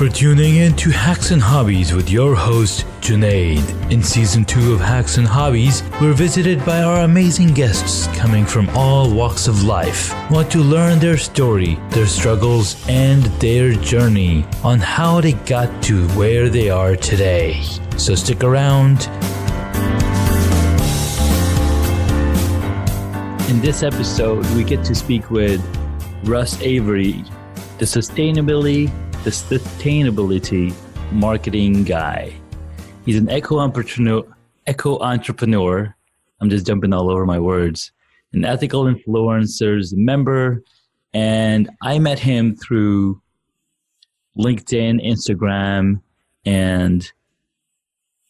for tuning in to Hacks and Hobbies with your host, Junaid. In Season 2 of Hacks and Hobbies, we're visited by our amazing guests coming from all walks of life. We want to learn their story, their struggles, and their journey on how they got to where they are today. So stick around. In this episode, we get to speak with Russ Avery, the sustainability marketing guy. He's an eco-entrepreneur. I'm just jumping all over my words. An ethical influencers member. And I met him through LinkedIn, Instagram, and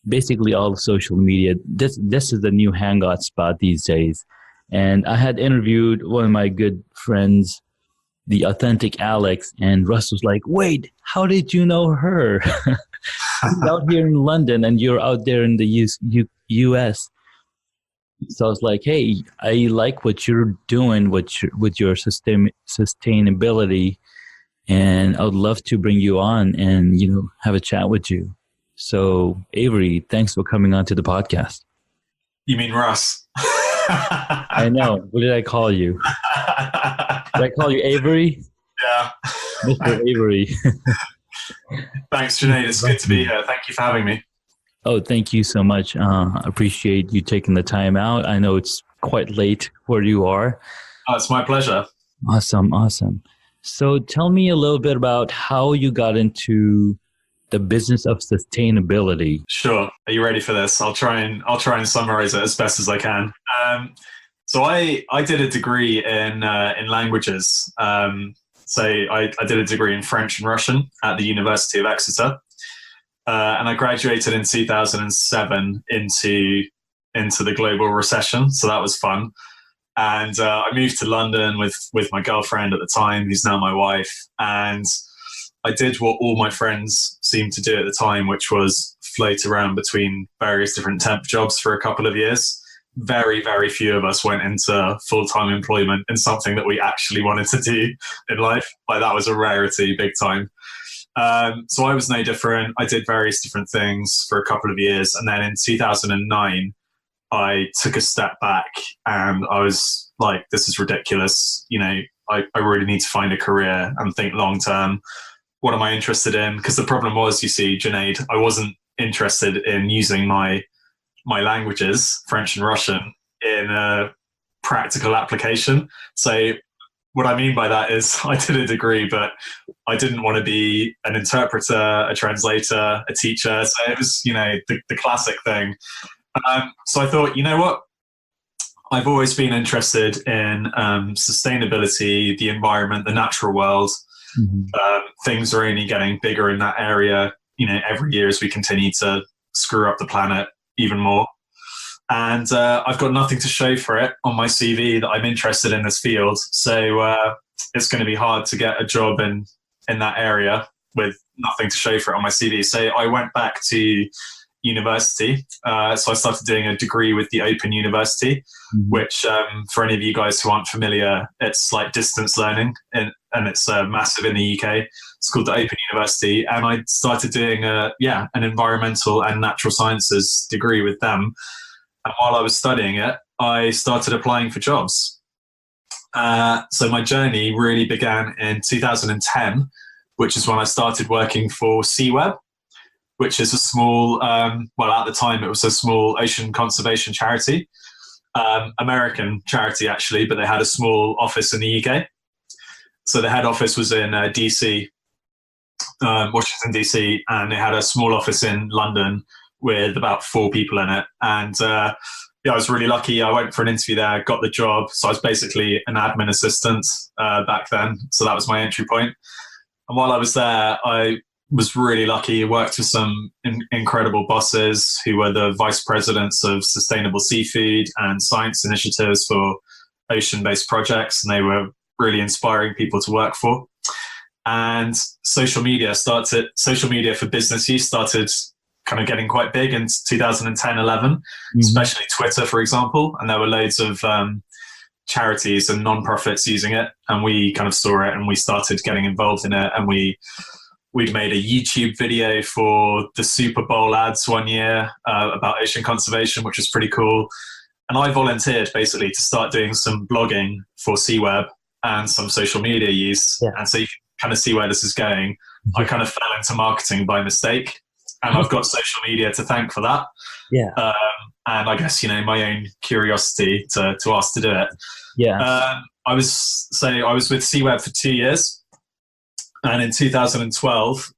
basically all social media. This is the new hangout spot these days. And I had interviewed one of my good friends, the authentic Alex, and Russ was like, wait, how did you know her? She's out here in London and you're out there in the US. So I was like, hey, I like what you're doing with your sustainability, and I would love to bring you on and, have a chat with you. So Avery, thanks for coming on to the podcast. You mean Russ? I know. What did I call you? Did I call you Avery? Yeah. Mr. Avery. Thanks, Junaid. It's good to be here. Thank you for having me. Oh, thank you so much. I appreciate you taking the time out. I know it's quite late where you are. Oh, it's my pleasure. Awesome. So tell me a little bit about how you got into the business of sustainability. Sure. Are you ready for this? I'll try and summarize it as best as I can. So I did a degree in languages. So I did a degree in French and Russian at the University of Exeter, and I graduated in 2007 into the global recession. So that was fun. And I moved to London with my girlfriend at the time, who's now my wife, and I did what all my friends seemed to do at the time, which was float around between various different temp jobs for a couple of years. Very, very few of us went into full-time employment in something that we actually wanted to do in life. Like, that was a rarity, big time. So I was no different. I did various different things for a couple of years. And then in 2009, I took a step back and I was like, this is ridiculous. I really need to find a career and think long-term. What am I interested in? Because the problem was, you see, Junaid, I wasn't interested in using my languages, French and Russian, in a practical application. So what I mean by that is I did a degree, but I didn't want to be an interpreter, a translator, a teacher. So it was, the classic thing. So I thought, you know what? I've always been interested in sustainability, the environment, the natural world. Mm-hmm. Things are only getting bigger in that area, every year as we continue to screw up the planet even more. And I've got nothing to show for it on my CV that I'm interested in this field. So it's going to be hard to get a job in that area with nothing to show for it on my CV. So I went back to university. So I started doing a degree with the Open University, mm-hmm. which for any of you guys who aren't familiar, it's like distance learning and it's massive in the UK. It's called the Open University. And I started doing an environmental and natural sciences degree with them. And while I was studying it, I started applying for jobs. So my journey really began in 2010, which is when I started working for CWeb, which is a small, at the time it was a small ocean conservation charity, American charity actually, but they had a small office in the UK. So the head office was in DC, Washington DC, and they had a small office in London with about 4 people in it. And I was really lucky. I went for an interview there, got the job. So I was basically an admin assistant back then. So that was my entry point. And while I was there, I was really lucky. I worked with some incredible bosses who were the vice presidents of sustainable seafood and science initiatives for ocean-based projects. And they were really inspiring people to work for. And social media for business use started kind of getting quite big in 2010, 11, mm-hmm. especially Twitter, for example. And there were loads of charities and non-profits using it. And we kind of saw it and we started getting involved in it. And we We'd made a YouTube video for the Super Bowl ads one year about ocean conservation, which was pretty cool. And I volunteered basically to start doing some blogging for CWeb and some social media use. Yeah. And so you can kind of see where this is going. I kind of fell into marketing by mistake, and I've got social media to thank for that. Yeah. And I guess, my own curiosity to ask to do it. Yeah. I was with CWeb for 2 years. And in 2012,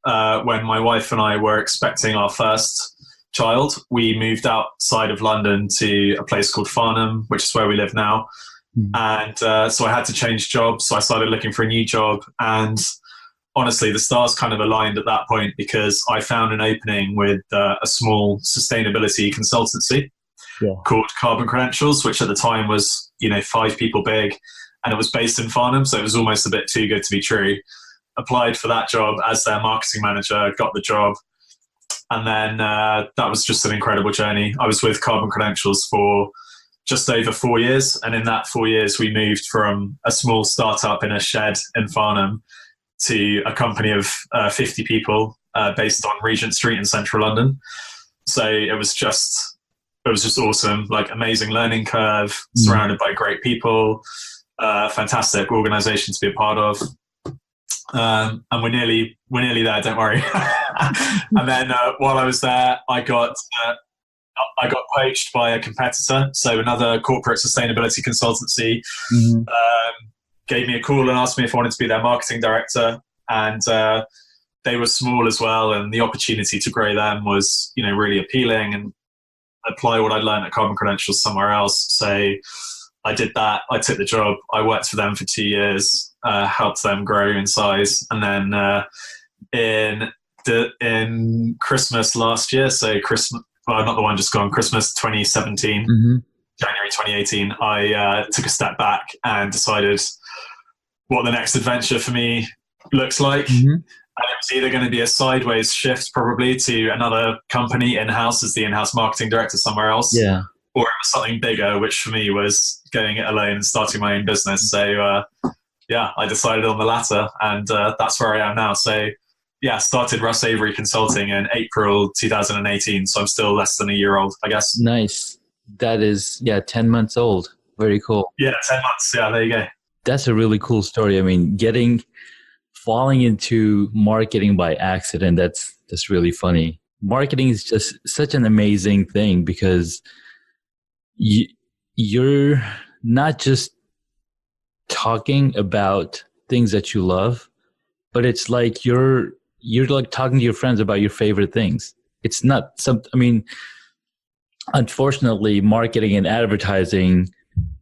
when my wife and I were expecting our first child, we moved outside of London to a place called Farnham, which is where we live now. And so I had to change jobs. So I started looking for a new job. And honestly, the stars kind of aligned at that point, because I found an opening with a small sustainability consultancy called Carbon Credentials, which at the time was, 5 people big. And it was based in Farnham. So it was almost a bit too good to be true. Applied for that job as their marketing manager, got the job. And then that was just an incredible journey. I was with Carbon Credentials for just over 4 years. And in that 4 years, we moved from a small startup in a shed in Farnham to a company of 50 people based on Regent Street in central London. So it was just awesome, like amazing learning curve, surrounded by great people, fantastic organization to be a part of. And we're nearly there, don't worry. And then while I was there, I got poached by a competitor, so another corporate sustainability consultancy. Gave me a call and asked me if I wanted to be their marketing director. And they were small as well, and the opportunity to grow them was, really appealing, and apply what I learned at Carbon Credentials somewhere else. So I did that. I took the job. I worked for them for 2 years. Helped them grow in size, and then in Christmas last year, so not the one just gone, Christmas 2017, January 2018, I took a step back and decided what the next adventure for me looks like. And it was either going to be a sideways shift, probably to another company in-house as the in-house marketing director somewhere else, or it was something bigger, which for me was going it alone and starting my own business. So I decided on the latter, and that's where I am now. So started Russ Avery Consulting in April 2018. So I'm still less than a year old, I guess. Nice. That is, 10 months old. Very cool. Yeah, 10 months. Yeah, there you go. That's a really cool story. I mean, falling into marketing by accident, that's really funny. Marketing is just such an amazing thing, because you're not just talking about things that you love, but it's like you're like talking to your friends about your favorite things. It's not unfortunately, marketing and advertising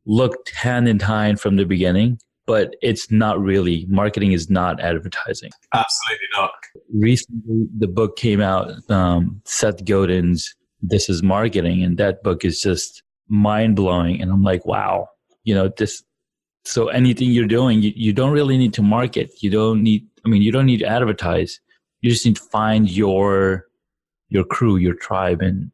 looked hand in hand from the beginning, but it's not really. Marketing is not advertising. Absolutely not. Recently, the book came out, Seth Godin's This Is Marketing, and that book is just mind-blowing. And I'm like, wow, so anything you're doing, you don't really need to market. You don't need to advertise. You just need to find your crew, your tribe. And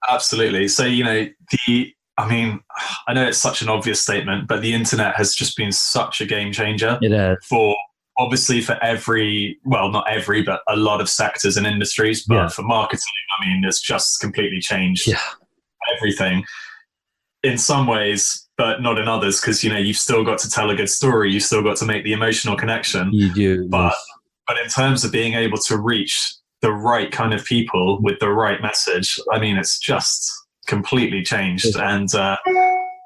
absolutely. So, I know it's such an obvious statement, but the internet has just been such a game changer. It has. Obviously for not every, but a lot of sectors and industries. But for marketing, it's just completely changed everything in some ways, but not in others, because, you've still got to tell a good story. You've still got to make the emotional connection. You do. But in terms of being able to reach the right kind of people with the right message, it's just completely changed. And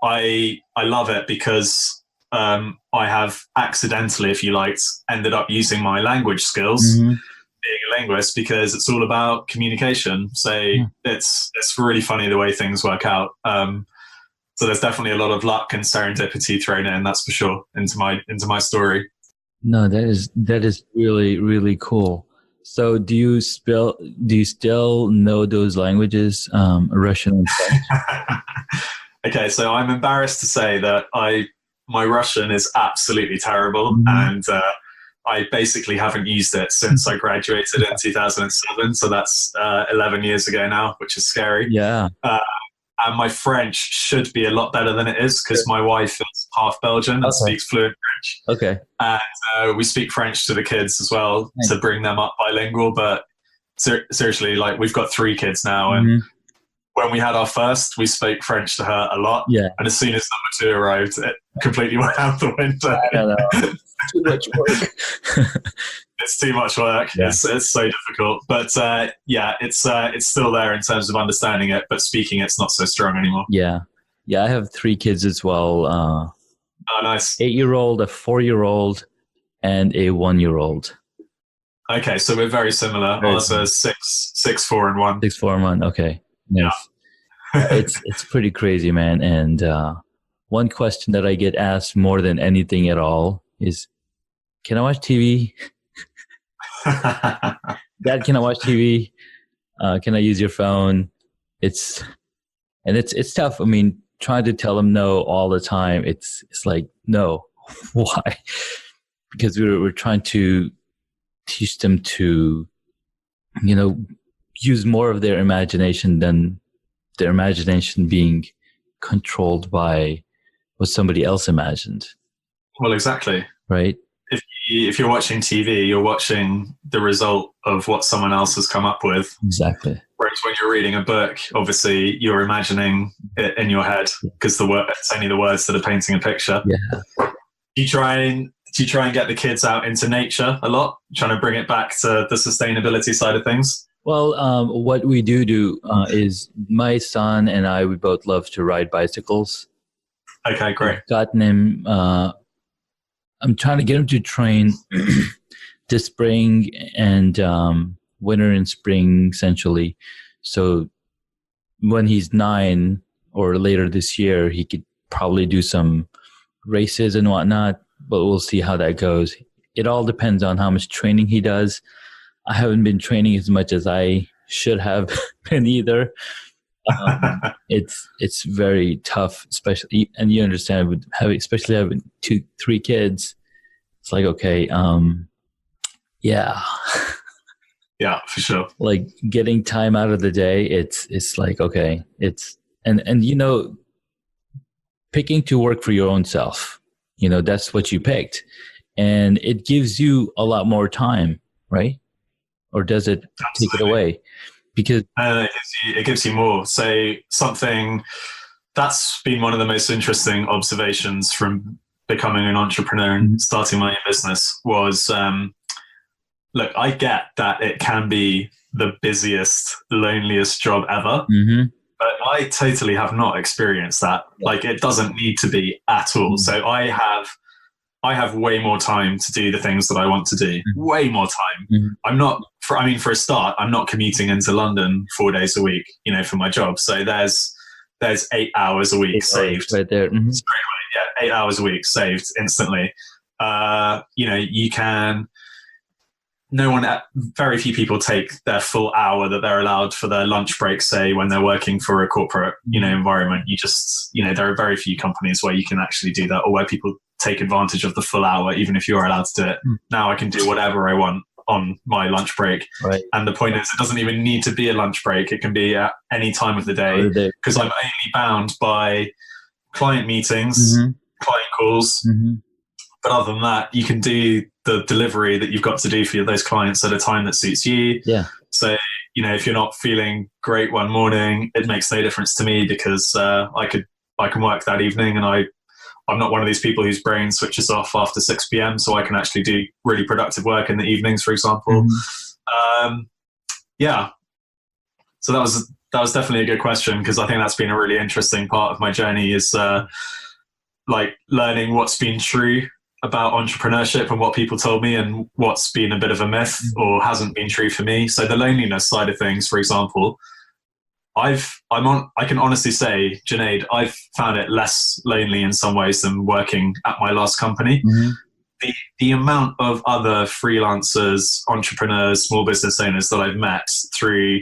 I love it, because I have accidentally, if you liked, ended up using my language skills, being a linguist, because it's all about communication. So it's really funny the way things work out. So there's definitely a lot of luck and serendipity thrown in, that's for sure, into my story. No, that is really, really cool. So do you still know those languages, Russian and French? Okay, so I'm embarrassed to say that my Russian is absolutely terrible, and I basically haven't used it since I graduated in 2007. So that's 11 years ago now, which is scary. Yeah. And my French should be a lot better than it is, because my wife is half Belgian and speaks fluent French. Okay. And we speak French to the kids as well to bring them up bilingual. But seriously, like we've got 3 kids now, and when we had our first, we spoke French to her a lot. Yeah. And as soon as number 2 arrived, it completely went out the window. I don't know. Too much work. It's too much work. Yeah. It's so difficult. But it's still there in terms of understanding it, but speaking it's not so strong anymore. Yeah. Yeah, I have 3 kids as well. Oh, nice. 8-year-old, a 4-year-old, and a 1-year-old. Okay, so we're very similar. Ours are 6, 4, and 1. 6, 4, and 1. Okay. Nice. Yeah. It's pretty crazy, man. And one question that I get asked more than anything at all is, can I watch TV? Dad, can I watch TV? Can I use your phone? It's tough. I mean, trying to tell them no all the time. It's like, no. Why? Because we're trying to teach them to, use more of their imagination than their imagination being controlled by what somebody else imagined. Well, exactly. Right? If you're watching TV, you're watching the result of what someone else has come up with. Exactly. Whereas when you're reading a book, obviously you're imagining it in your head because it's only the words that are painting a picture. Yeah. Do you try and get the kids out into nature a lot, trying to bring it back to the sustainability side of things? Well, what we do is my son and I, we both love to ride bicycles. Okay, great. I've gotten him, I'm trying to get him to train this spring and winter and spring, essentially. So when he's 9 or later this year, he could probably do some races and whatnot, but we'll see how that goes. It all depends on how much training he does. I haven't been training as much as I should have been either. It's very tough, especially, and you understand, with especially having 2-3 kids. It's like, okay, yeah, yeah, for sure. Like getting time out of the day, it's like, okay, it's and picking to work for your own self. That's what you picked, and it gives you a lot more time, right? Or does it take it away? Because it gives you more. So something that's been one of the most interesting observations from becoming an entrepreneur and starting my own business was, look, I get that it can be the busiest, loneliest job ever, but I totally have not experienced that. Like, it doesn't need to be at all. So I have way more time to do the things that I want to do. Way more time. I'm not, for a start, I'm not commuting into London 4 days a week, for my job. So there's 8 hours a week saved. Right there. Mm-hmm. Straight away, yeah, 8 hours a week saved instantly. You can, very few people take their full hour that they're allowed for their lunch break, say, when they're working for a corporate, environment. You just, there are very few companies where you can actually do that, or where people take advantage of the full hour, even if you're allowed to do it. Now I can do whatever I want on my lunch break. Right. And the point is, it doesn't even need to be a lunch break. It can be at any time of the day, because I'm only bound by client meetings, client calls. But other than that, you can do the delivery that you've got to do for those clients at a time that suits you. Yeah. So, if you're not feeling great one morning, it makes no difference to me, because I can work that evening, and I'm not one of these people whose brain switches off after 6 p.m. So I can actually do really productive work in the evenings, for example. Yeah. So that was definitely a good question, because I think that's been a really interesting part of my journey, is like learning what's been true about entrepreneurship and what people told me, and what's been a bit of a myth or hasn't been true for me. So the loneliness side of things, for example, I can honestly say, Junaid, I've found it less lonely in some ways than working at my last company. The amount of other freelancers, entrepreneurs, small business owners that I've met through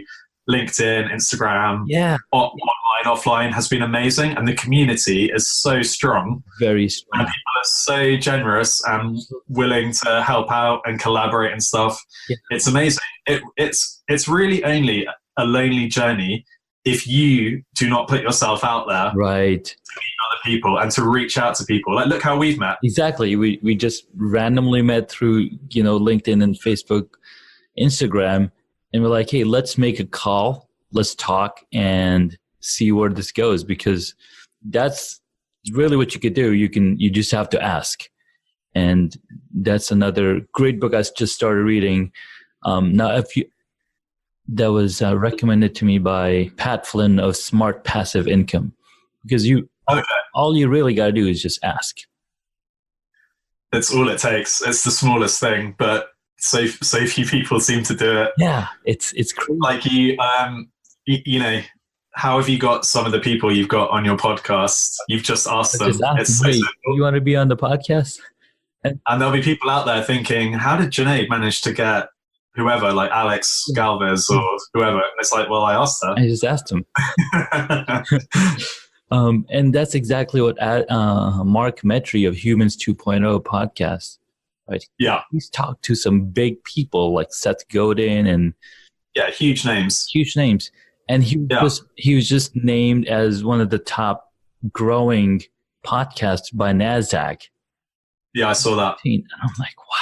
LinkedIn, Instagram, online, offline, has been amazing. And the community is so strong. Very strong. And people are so generous and willing to help out and collaborate and stuff. Yeah. It's amazing. It's really only a lonely journey if you do not put yourself out there Right. to meet other people and to reach out to people. Like, look how we've met. Exactly. We just randomly met through, LinkedIn and Facebook, Instagram, and we're like, hey, let's make a call. Let's talk and see where this goes, because that's really what you could do. You just have to ask. And that's another great book I just started reading. That was recommended to me by Pat Flynn of Smart Passive Income, because all you really got to do is just ask. That's all it takes. It's the smallest thing, but so few people seem to do it. Yeah, it's crazy. Like how have you got some of the people you've got on your podcast? You've just asked them. It's so simple. You want to be on the podcast? And there'll be people out there thinking, how did Junaid manage to get whoever, like Alex Galvez or whoever? And it's like, well, I asked her. I just asked him. And that's exactly what Marc Vetri of Humans 2.0 podcast, right? Yeah. He's talked to some big people like Seth Godin and huge names. And he was just named as one of the top growing podcasts by NASDAQ. Yeah, I saw that. And I'm like, wow.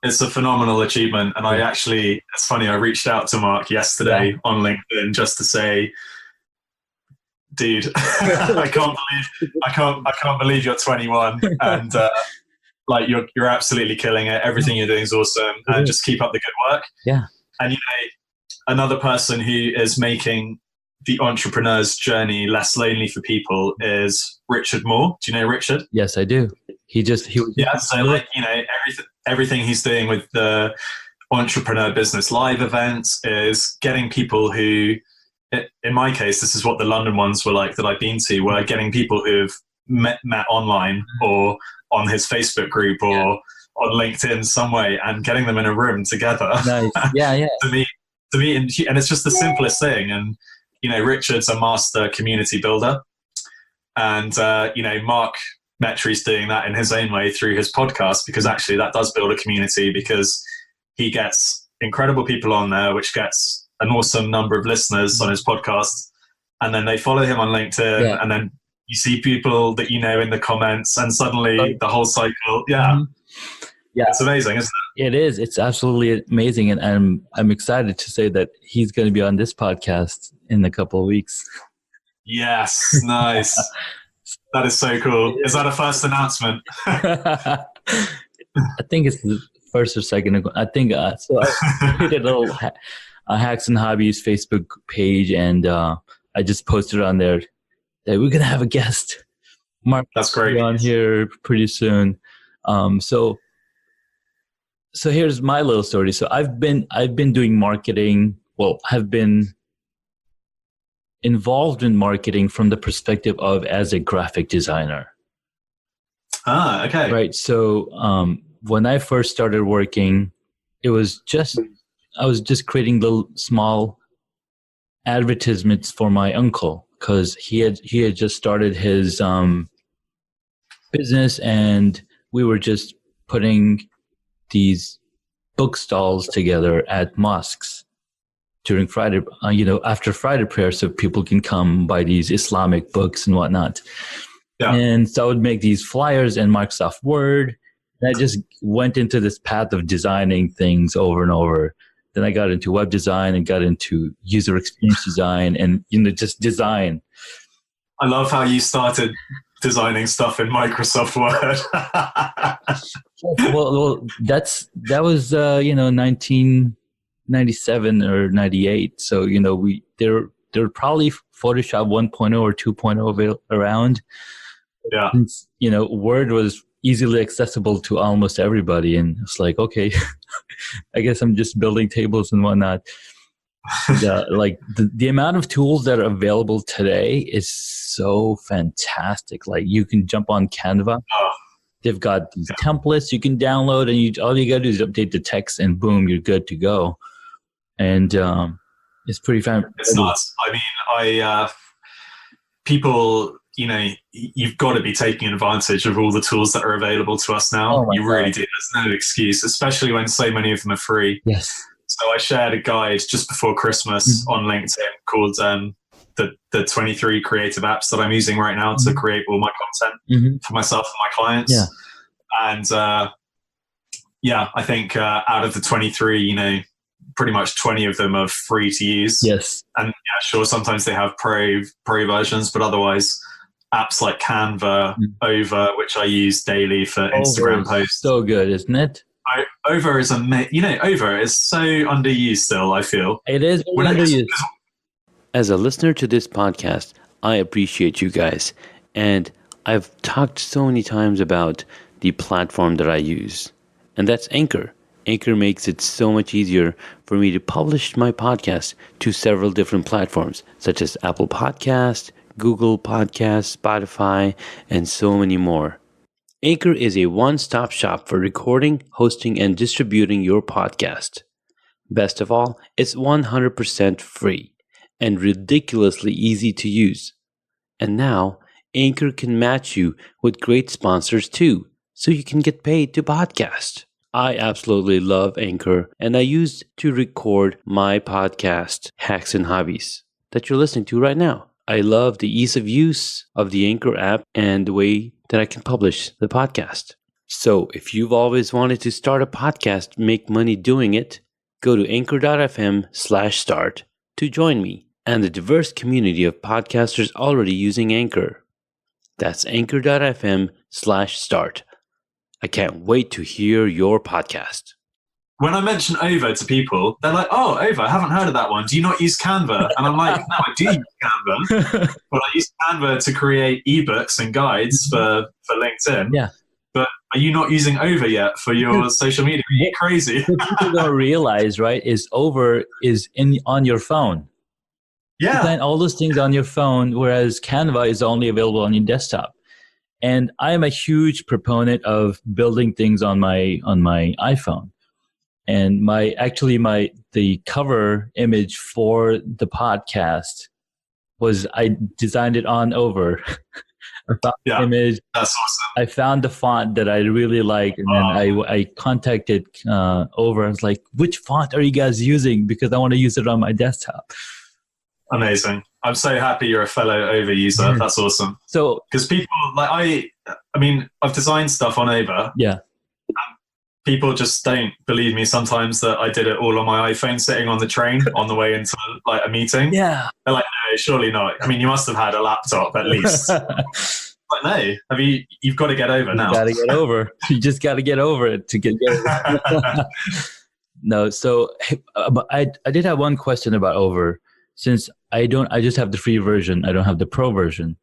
It's a phenomenal achievement. And it's funny, I reached out to Mark yesterday on LinkedIn just to say, dude, I can't believe you're 21 and like you're absolutely killing it. Everything you're doing is awesome, and just keep up the good work. Yeah. And another person who is making the entrepreneur's journey less lonely for people is Richard Moore. Do you know Richard? Yes, I do. So everything he's doing with the Entrepreneur Business Live events is getting people who, in my case, this is what the London ones were like that I've been to, were getting people who've met online or on his Facebook group or on LinkedIn some way, and getting them in a room together. Nice. Yeah. to meet, and it's just the simplest thing. And Richard's a master community builder, and Marc Vetri's doing that in his own way through his podcast, because actually that does build a community, because he gets incredible people on there, which gets an awesome number of listeners on his podcast, and then they follow him on LinkedIn, and then you see people that in the comments, and suddenly the whole cycle. Yeah. It's amazing, isn't it? It is. It's absolutely amazing, and I'm excited to say that he's going to be on this podcast in a couple of weeks. Yes, nice. That is so cool. Is that a first announcement? I think it's the first or second. I think so. I created a little Hacks and Hobbies Facebook page, and I just posted on there that we're gonna have a guest. Mark, that's great. On here pretty soon. So here's my little story. So I've been doing marketing. Well, I've been involved in marketing from the perspective of as a graphic designer. Okay. Right. So when I first started working, I was just creating little small advertisements for my uncle, because he had just started his business, and we were just putting these book stalls together at mosques during Friday, after Friday prayer, so people can come buy these Islamic books and whatnot. Yeah. And so I would make these flyers in Microsoft Word. And I just went into this path of designing things over and over. Then I got into web design and got into user experience design and, just design. I love how you started designing stuff in Microsoft Word. well, that was 1997 or 98. So there were probably Photoshop 1.0 or 2.0 around. Yeah. Since, Word was easily accessible to almost everybody, and it's like, okay, I guess I'm just building tables and whatnot. Like the amount of tools that are available today is so fantastic. Like you can jump on Canva. They've got these templates you can download, and all you got to do is update the text, and boom, you're good to go. And it's pretty fun. It's nuts. I mean, people, you've got to be taking advantage of all the tools that are available to us now. You really do. There's no excuse, especially when so many of them are free. Yes. So I shared a guide just before Christmas on LinkedIn called the 23 creative apps that I'm using right now to create all my content for myself and my clients. Yeah. And I think out of the 23, pretty much 20 of them are free to use. Yes. And sure, sometimes they have pro versions, but otherwise apps like Canva, Over, which I use daily for Instagram posts. So good, isn't it? Over is Over is so underused still, I feel. It is underused. As a listener to this podcast, I appreciate you guys. And I've talked so many times about the platform that I use, and that's Anchor. Anchor makes it so much easier for me to publish my podcast to several different platforms, such as Apple Podcasts, Google Podcasts, Spotify, and so many more. Anchor is a one-stop shop for recording, hosting, and distributing your podcast. Best of all, it's 100% free and ridiculously easy to use. And now, Anchor can match you with great sponsors too, so you can get paid to podcast. I absolutely love Anchor, and I use to record my podcast, Hacks and Hobbies, that you're listening to right now. I love the ease of use of the Anchor app and the way that I can publish the podcast. So if you've always wanted to start a podcast, make money doing it, go to anchor.fm/start to join me and the diverse community of podcasters already using Anchor. That's anchor.fm/start. I can't wait to hear your podcast. When I mention Over to people, they're like, "Oh, Over, I haven't heard of that one. Do you not use Canva?" And I'm like, "No, I do use Canva, but I use Canva to create ebooks and guides for LinkedIn. Yeah. But are you not using Over yet for your social media? Are you crazy?" What people don't realize, right, is Over is on your phone. Yeah. You design all those things on your phone, whereas Canva is only available on your desktop. And I am a huge proponent of building things on my iPhone. And the cover image for the podcast was, I designed it on Over. I found the image. That's awesome. I found the font that I really like, and then I contacted Over. I was like, "Which font are you guys using? Because I want to use it on my desktop." Amazing. I'm so happy you're a fellow Over user. That's awesome. So, because people like I've designed stuff on Over. Yeah. People just don't believe me sometimes that I did it all on my iPhone sitting on the train on the way into like a meeting. Yeah. They're like, "No, surely not. I mean, you must have had a laptop at least." Like, no, you've got to get over now. You got to get over. You just got to get over it to get over. No, so I did have one question about Over. Since I just have the free version. I don't have the pro version.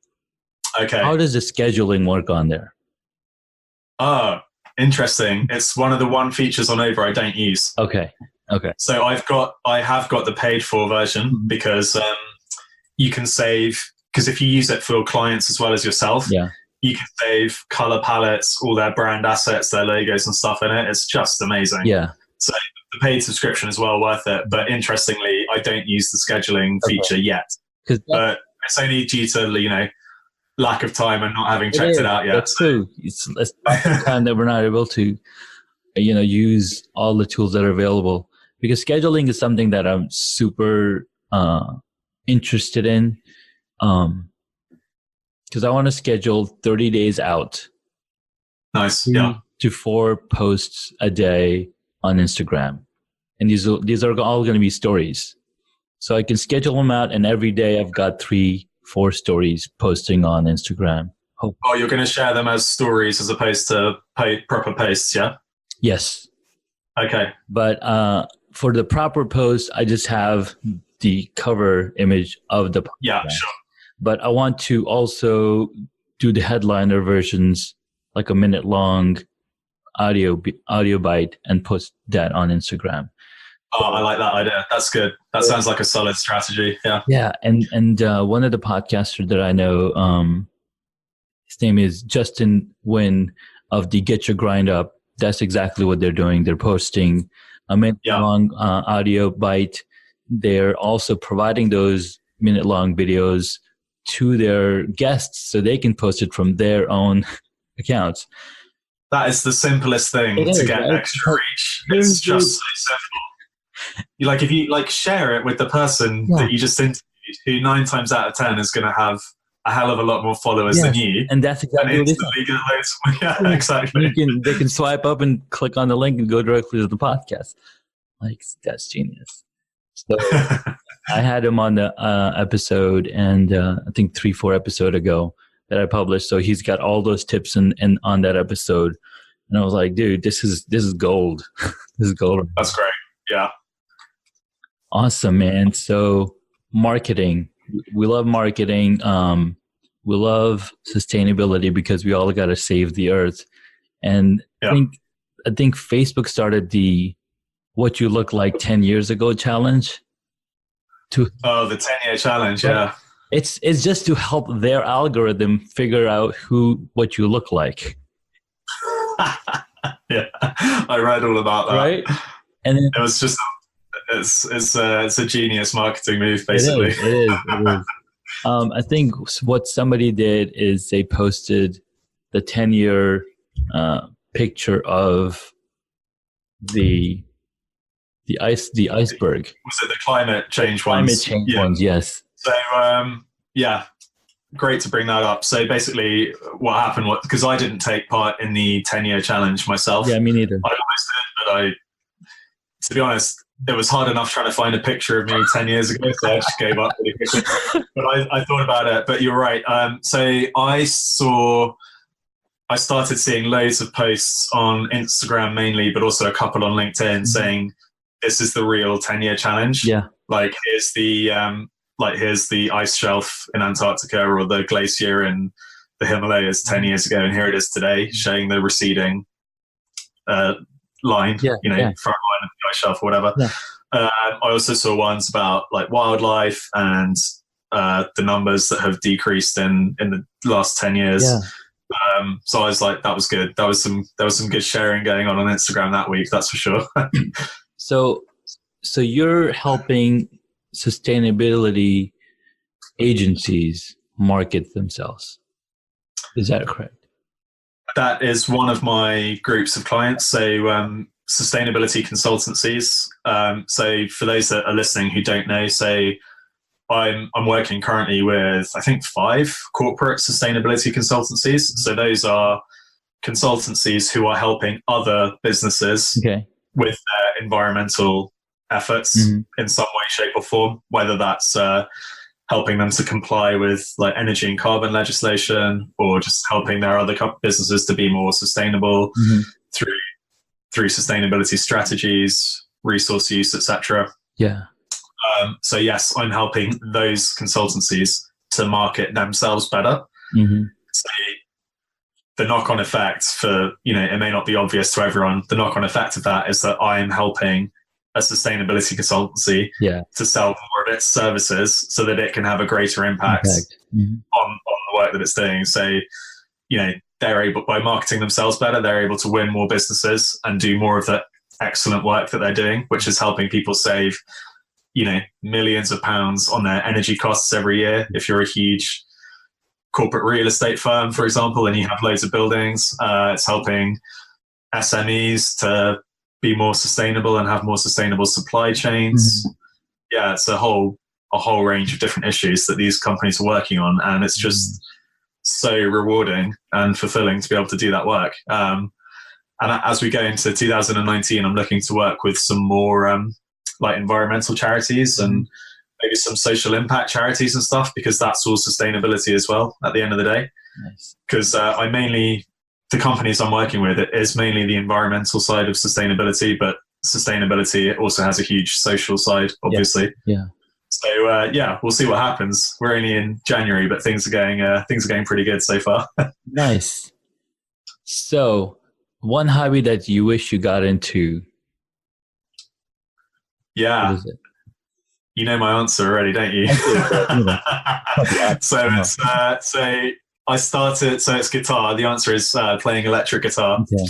Okay. How does the scheduling work on there? Oh, interesting. It's one of the features on Over I don't use. Okay. So I have got the paid for version because you can save, because if you use it for clients as well as yourself, you can save color palettes, all their brand assets, their logos and stuff in it. It's just amazing. Yeah. So the paid subscription is well worth it. But interestingly, I don't use the scheduling feature yet. But it's only due to, lack of time and not having checked it out yet. That's true. It's time that we're not able to, use all the tools that are available, because scheduling is something that I'm super interested in. Because I want to schedule 30 days out. Nice. 2 to 4 posts a day on Instagram. And these are all going to be stories. So I can schedule them out, and every day I've got 3-4 stories posting on Instagram. Oh, you're going to share them as stories as opposed to proper posts, yeah? Yes. Okay. But for the proper post, I just have the cover image of the podcast. Yeah, sure. But I want to also do the headliner versions, like a minute long audio bite, and post that on Instagram. Oh, I like that idea. That's good. That sounds like a solid strategy. Yeah. Yeah. And one of the podcasters that I know, his name is Justin Wynn of the Get Your Grind Up. That's exactly what they're doing. They're posting a minute long audio bite. They're also providing those minute long videos to their guests so they can post it from their own accounts. That is the simplest thing to get extra reach. It's just so simple. you like if you like share it with the person that you just interviewed, who 9 times out of 10 is going to have a hell of a lot more followers than you, and that's exactly what it is. Yeah, exactly. They can swipe up and click on the link and go directly to the podcast. Like, that's genius. So I had him on the episode, and I think 3-4 episodes ago that I published. So he's got all those tips and on that episode, and I was like, dude, this is gold. This is gold. That's great. Yeah. Awesome, man. So marketing, we love marketing. We love sustainability because we all got to save the earth. And I think Facebook started the "What You Look Like 10 Years Ago" challenge. The 10-year challenge, yeah. It's just to help their algorithm figure out what you look like. Yeah, I read all about that. Right, and then, it was just it's a genius marketing move, basically. It is. I think what somebody did is they posted the 10-year picture of the iceberg. Was it the climate change ones? Climate change ones, yes. So great to bring that up. So basically, what happened was, because I didn't take part in the 10-year challenge myself. Yeah, me neither. I almost did, but to be honest, it was hard enough trying to find a picture of me 10 years ago, so I just gave up really quickly. But I thought about it. But you're right. So I started seeing loads of posts on Instagram mainly, but also a couple on LinkedIn saying, this is the real 10-year challenge. Yeah. Like, here's the ice shelf in Antarctica or the glacier in the Himalayas 10 years ago, and here it is today, showing the receding line, front line of the ice shelf or whatever. Yeah. I also saw ones about like wildlife and the numbers that have decreased in the last 10 years. Yeah. So I was like, that was good. There was some good sharing going on Instagram that week, that's for sure. So you're helping sustainability agencies market themselves. Is that correct? That is one of my groups of clients. So sustainability consultancies. So for those that are listening who don't know, so I'm working currently with, I think, 5 corporate sustainability consultancies. So those are consultancies who are helping other businesses with their environmental efforts in some way, shape or form, whether that's helping them to comply with like energy and carbon legislation, or just helping their other businesses to be more sustainable through sustainability strategies, resource use, etc. Yeah. So yes, I'm helping those consultancies to market themselves better. So the knock-on effect for, it may not be obvious to everyone, the knock-on effect of that is that I'm helping a sustainability consultancy to sell more of its services so that it can have a greater impact on the work that it's doing. So, they're able, by marketing themselves better, they're able to win more businesses and do more of the excellent work that they're doing, which is helping people save, millions of pounds on their energy costs every year. If you're a huge corporate real estate firm, for example, and you have loads of buildings, it's helping SMEs to be more sustainable and have more sustainable supply chains. Yeah, it's a whole range of different issues that these companies are working on, and it's just so rewarding and fulfilling to be able to do that work. And as we go into 2019, I'm looking to work with some more like environmental charities and maybe some social impact charities and stuff, because that's all sustainability as well at the end of the day. Because the companies I'm working with, it is mainly the environmental side of sustainability, but sustainability also has a huge social side, obviously. Yeah. So we'll see what happens. We're only in January, but things are going pretty good so far. Nice. So, one hobby that you wish you got into. Yeah. What is it? You know my answer already, don't you? So I started. So it's guitar. The answer is playing electric guitar. Okay.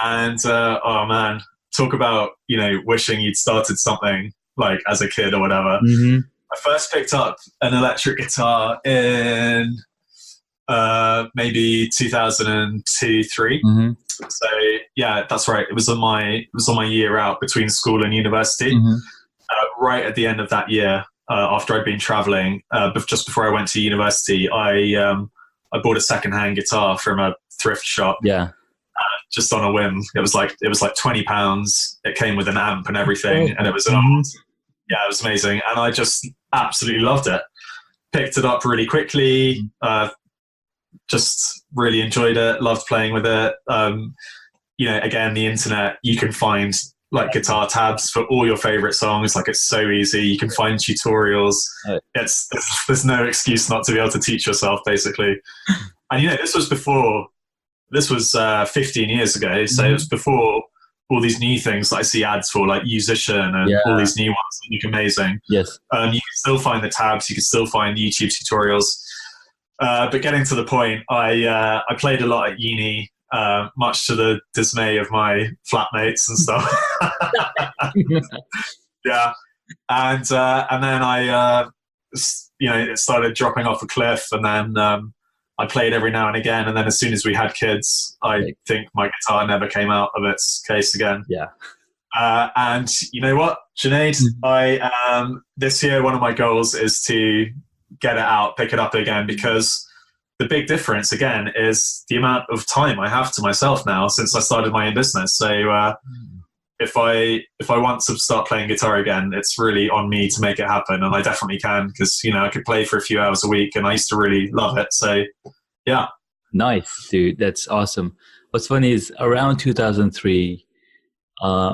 And oh man, talk about wishing you'd started something like as a kid or whatever. I first picked up an electric guitar in maybe 2002, 3. Mm-hmm. So yeah, that's right. It was on my year out between school and university. Mm-hmm. Right at the end of that year, after I'd been traveling, just before I went to university, I bought a secondhand guitar from a thrift shop. Yeah. Just on a whim. It was like £20. It came with an amp and everything, and it was it was amazing, and I just absolutely loved it. Picked it up really quickly. Just really enjoyed it. Loved playing with it. Again, the internet, you can find like guitar tabs for all your favorite songs. Like, it's so easy. You can find tutorials. There's no excuse not to be able to teach yourself, basically. And this was 15 years ago, so it was before all these new things that I see ads for, like Musician and all these new ones that look amazing. Yes. You can still find the tabs, you can still find YouTube tutorials. But getting to the point, I played a lot at uni, much to the dismay of my flatmates and stuff. Yeah. And then it started dropping off a cliff, and then I played every now and again, and then as soon as we had kids, I think my guitar never came out of its case again. Yeah. And you know what, Junaid? This year, one of my goals is to get it out, pick it up again, because the big difference, again, is the amount of time I have to myself now since I started my own business. So if I want to start playing guitar again, it's really on me to make it happen, and I definitely can, because I could play for a few hours a week, and I used to really love it. So yeah. Nice, dude. That's awesome. What's funny is around 2003,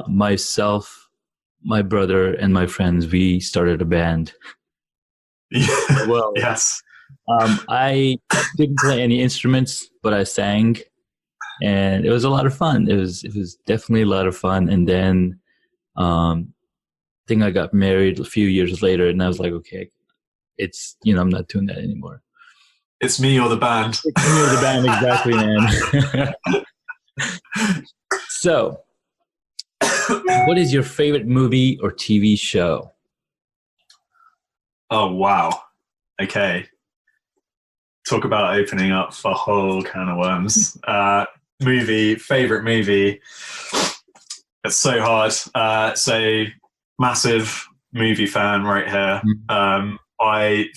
myself, my brother, and my friends, we started a band. Well, yes. I didn't play any instruments, but I sang. And it was a lot of fun. It was definitely a lot of fun. And then I think I got married a few years later, and I was like, okay, it's, I'm not doing that anymore. It's me or the band. It's me or the band, exactly, man. So, what is your favorite movie or TV show? Oh, wow. Okay. Talk about opening up a whole can of worms. Favorite movie. It's so hard. So massive movie fan right here.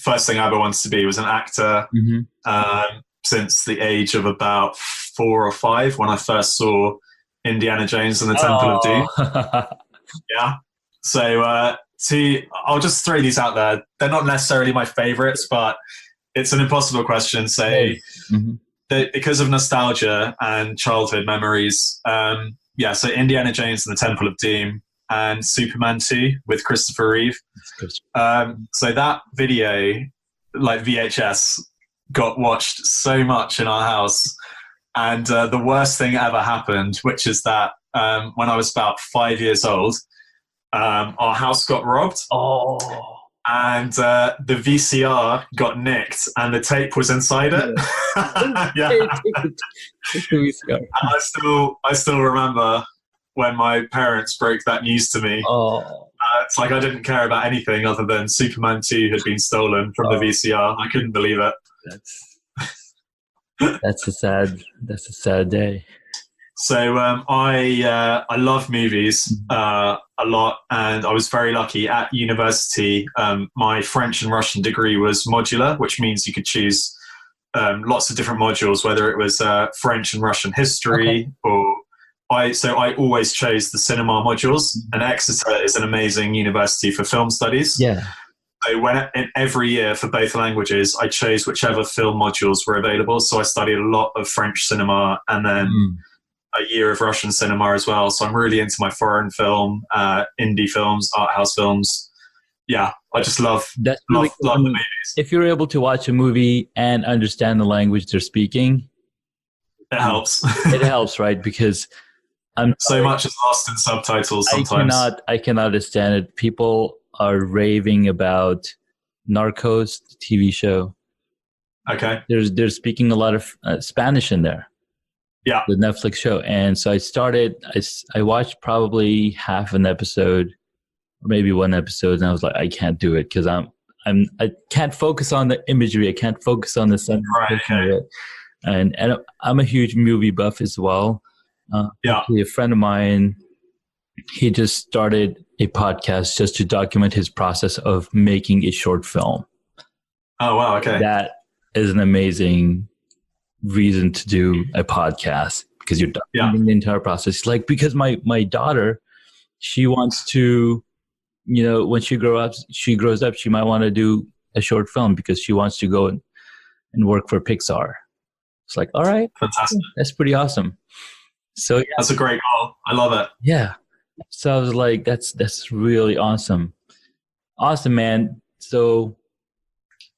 First thing I ever wanted to be was an actor. Since the age of about 4 or 5, when I first saw Indiana Jones and the Temple of Doom. Yeah. So I'll just throw these out there. They're not necessarily my favorites, but it's an impossible question. So because of nostalgia and childhood memories, so Indiana Jones and the Temple of Doom, and Superman 2 with Christopher Reeve. So that video, like VHS, got watched so much in our house. And the worst thing ever happened, which is that when I was about 5 years old, our house got robbed. Oh. And the VCR got nicked, and the tape was inside it. Yeah. And I still remember when my parents broke that news to me. Oh. It's like I didn't care about anything other than Superman 2 had been stolen from the VCR. I couldn't believe it. That's a sad day. So I love movies a lot, and I was very lucky at university. My French and Russian degree was modular, which means you could choose lots of different modules, whether it was French and Russian history, or I always chose the cinema modules. And Exeter is an amazing university for film studies. Yeah. So every year for both languages, I chose whichever film modules were available. So I studied a lot of French cinema, and then a year of Russian cinema as well. So I'm really into my foreign film, indie films, art house films. Yeah, I just love the movies. If you're able to watch a movie and understand the language they're speaking, it helps. It helps, right? Because so much is lost in subtitles sometimes. I cannot understand it. People are raving about Narcos, the TV show. Okay. They're speaking a lot of Spanish in there. Yeah. The Netflix show. And so I watched probably half an episode or maybe one episode, and I was like, I can't do it because I I can't focus on the imagery. I can't focus on the sun. Right. Okay. And I'm a huge movie buff as well. Actually, a friend of mine, he just started a podcast just to document his process of making a short film. Oh, wow. Okay. That is an amazing reason to do a podcast, because you're documenting the entire process. Like, because my daughter, she wants to, you know, when she grows up, she might want to do a short film because she wants to go and work for Pixar. It's like, all right, fantastic. That's pretty awesome. So that's a great goal. I love it. Yeah. So I was like, that's really awesome. Awesome, man. So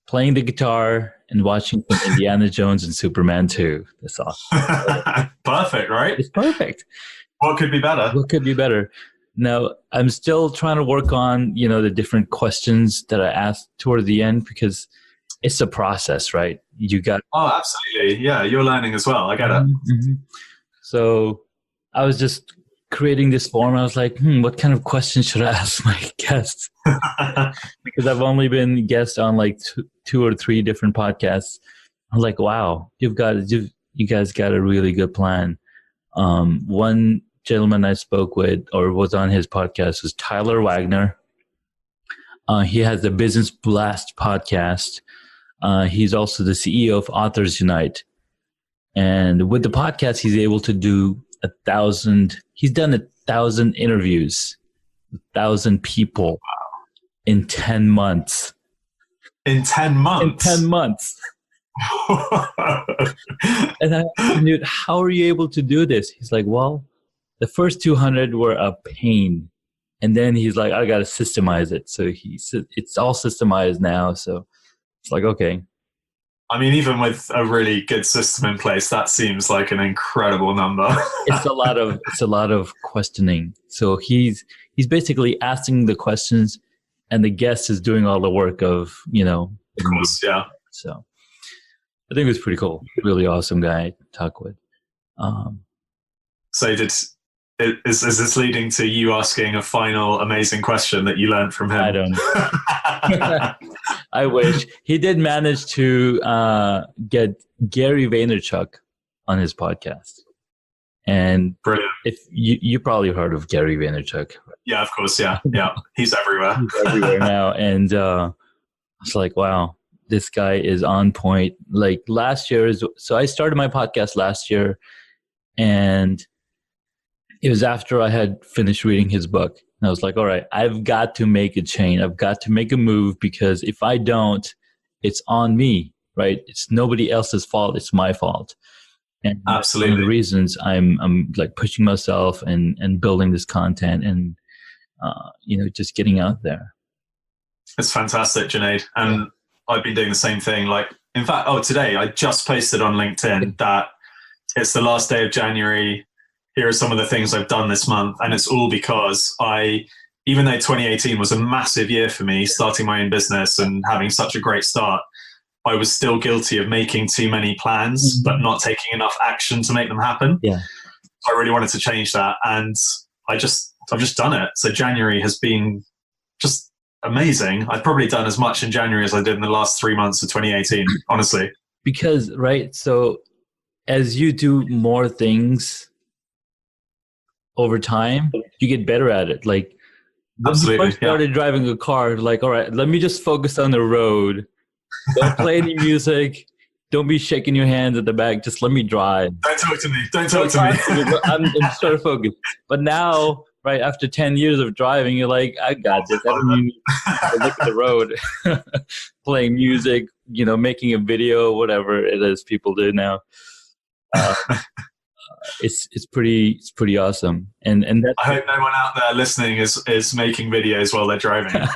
playing the guitar and watching Indiana Jones and Superman 2. That's awesome. Perfect, right? It's perfect. What could be better? What could be better? Now, I'm still trying to work on, you know, the different questions that I asked toward the end, because it's a process, right? You got... Oh, absolutely. Yeah, you're learning as well. I get it. Mm-hmm. So I was just creating this form. I was like, what kind of questions should I ask my guests? Because I've only been guest on like two or three different podcasts. I was like, wow, you guys got a really good plan. One gentleman I spoke with or was on his podcast was Tyler Wagner. He has the Business Blast podcast. He's also the CEO of Authors Unite. And with the podcast, he's able to do 1,000. He's done 1,000 interviews, 1,000 people in 10 months. In 10 months? In 10 months. And I asked him, how are you able to do this? He's like, well, the first 200 were a pain. And then he's like, I got to systemize it. So it's all systemized now. So it's like, okay. I mean, even with a really good system in place, that seems like an incredible number. It's a lot of questioning. So he's basically asking the questions, and the guest is doing all the work of, you know. Of course, yeah. So I think it was pretty cool. Really awesome guy to talk with. So is this leading to you asking a final amazing question that you learned from him? I don't know. I wish. He did manage to get Gary Vaynerchuk on his podcast. And brilliant. If you probably heard of Gary Vaynerchuk. Yeah, of course. Yeah. Yeah. He's everywhere. He's everywhere now. And I was like, wow, this guy is on point. Like last year, so I started my podcast last year, and it was after I had finished reading his book. And I was like, all right, I've got to make a change. I've got to make a move, because if I don't, it's on me, right? It's nobody else's fault. It's my fault. And absolutely, one of the reasons I'm like pushing myself and building this content and, just getting out there. It's fantastic, Junaid. And I've been doing the same thing. Like, in fact, today I just posted on LinkedIn that it's the last day of January. Here are some of the things I've done this month. And it's all because even though 2018 was a massive year for me, starting my own business and having such a great start, I was still guilty of making too many plans, but not taking enough action to make them happen. Yeah. I really wanted to change that. And I've just done it. So January has been just amazing. I've probably done as much in January as I did in the last 3 months of 2018, honestly. Because, right, so as you do more things over time, you get better at it. Like, when you first started driving a car, like, all right, let me just focus on the road. Don't play any music. Don't be shaking your hands at the back. Just let me drive. Don't talk to me. Don't talk to me. I'm just trying to focus. But now, right, after 10 years of driving, you're like, I got this. I don't need to look at the road. Playing music, making a video, whatever it is people do now. It's pretty awesome. And that, I hope no one out there listening is making videos while they're driving.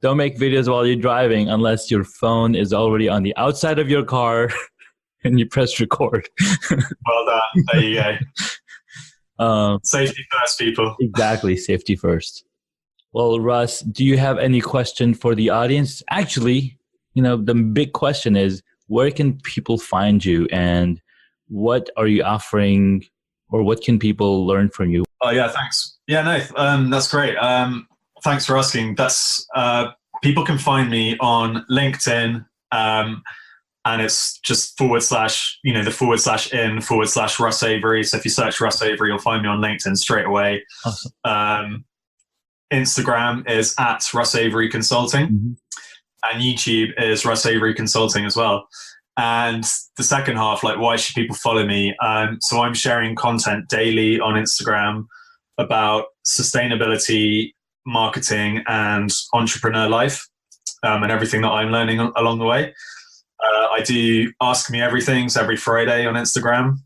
Don't make videos while you're driving unless your phone is already on the outside of your car and you press record. Well done. There you go. Safety first, people. Exactly. Safety first. Well, Russ, do you have any question for the audience? Actually, the big question is, where can people find you, and what are you offering, or what can people learn from you? Oh, yeah, thanks. Yeah, no, that's great. thanks for asking. That's people can find me on LinkedIn, and it's just / the / Russ Avery. So if you search Russ Avery, you'll find me on LinkedIn straight away. Awesome. Instagram is at Russ Avery Consulting, and YouTube is Russ Avery Consulting as well. And the second half, like, why should people follow me? So I'm sharing content daily on Instagram about sustainability, marketing, and entrepreneur life, and everything that I'm learning along the way. I do Ask Me Everythings every Friday on Instagram.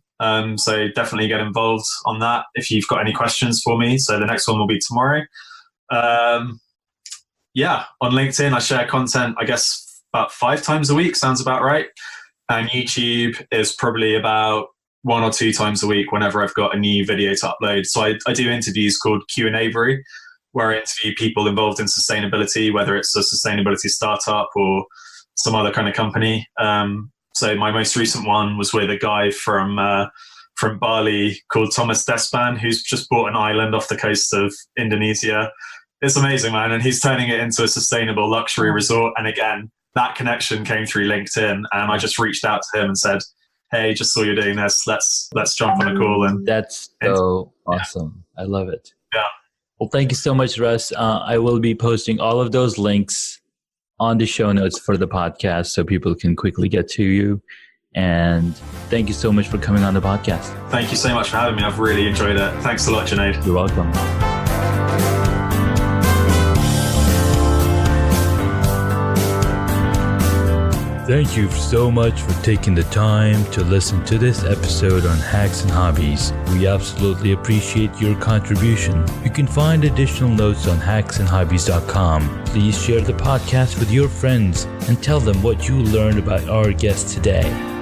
So definitely get involved on that if you've got any questions for me. So the next one will be tomorrow. On LinkedIn, I share content, I guess, about 5 times a week. Sounds about right. And YouTube is probably about 1 or 2 times a week whenever I've got a new video to upload. So I do interviews called Q&Avery, where I interview people involved in sustainability, whether it's a sustainability startup or some other kind of company. So my most recent one was with a guy from Bali called Thomas Despan, who's just bought an island off the coast of Indonesia. It's amazing, man. And he's turning it into a sustainable luxury resort. And again, that connection came through LinkedIn, and I just reached out to him and said, hey, just saw you're doing this. Let's jump on a call. And that's so awesome. I love it. Yeah. Well, thank you so much, Russ. I will be posting all of those links on the show notes for the podcast so people can quickly get to you. And thank you so much for coming on the podcast. Thank you so much for having me. I've really enjoyed it. Thanks a lot, Junaid. You're welcome. Thank you so much for taking the time to listen to this episode on Hacks and Hobbies. We absolutely appreciate your contribution. You can find additional notes on hacksandhobbies.com. Please share the podcast with your friends and tell them what you learned about our guest today.